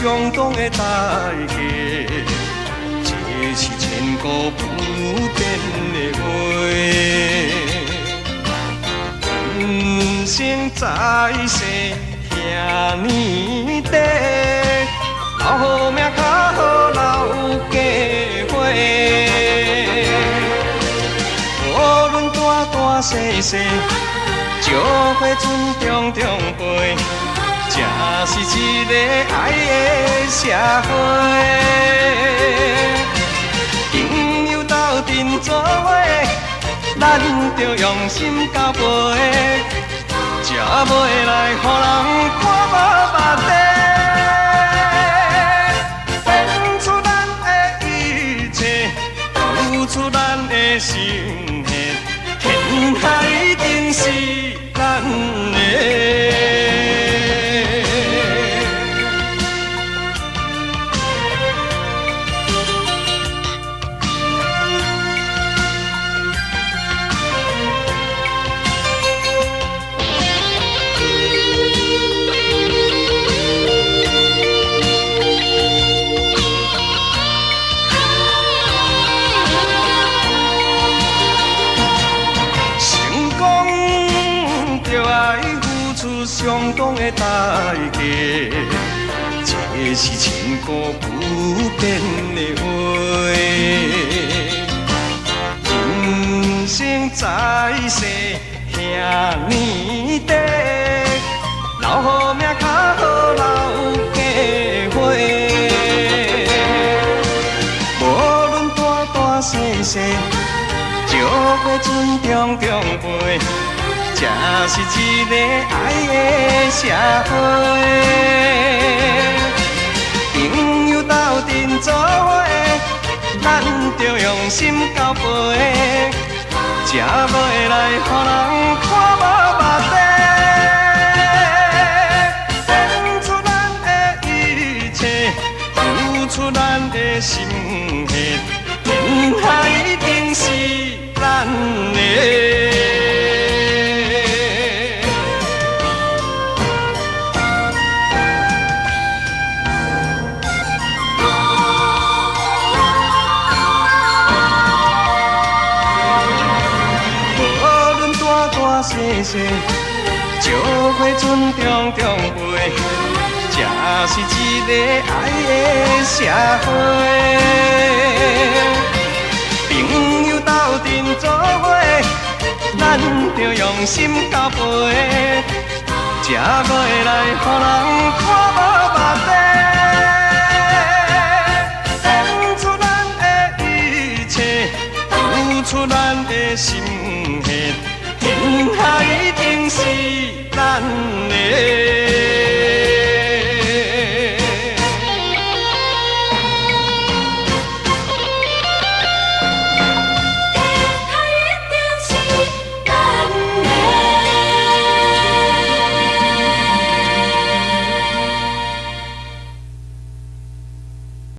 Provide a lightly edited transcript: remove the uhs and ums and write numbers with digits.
相同的代价，这是千古不变的话。人生在世遐尼短，留好命，较好留家伙。无论大大小小，石花船中中飞。这是一个爱的社会，朋友斗阵作伙，咱着用心交陪，才袂来予人看无目地。献出咱的一切，付出咱的心血，天下一定是咱的。相同的代价，这是千古不变的话。人生在世遐尼短，留好命，较好留家伙。无论大大小小，石花船中中飞。这是一个爱的社会，朋友斗阵作伙，咱着用心交陪，才袂来予人看无目地。献出咱的一切，付出咱的心血，天下一定是咱的。小小石花船中中飞，这是一个爱的社会。朋友斗阵作伙，咱着用心交陪，才袂来予人看无目地。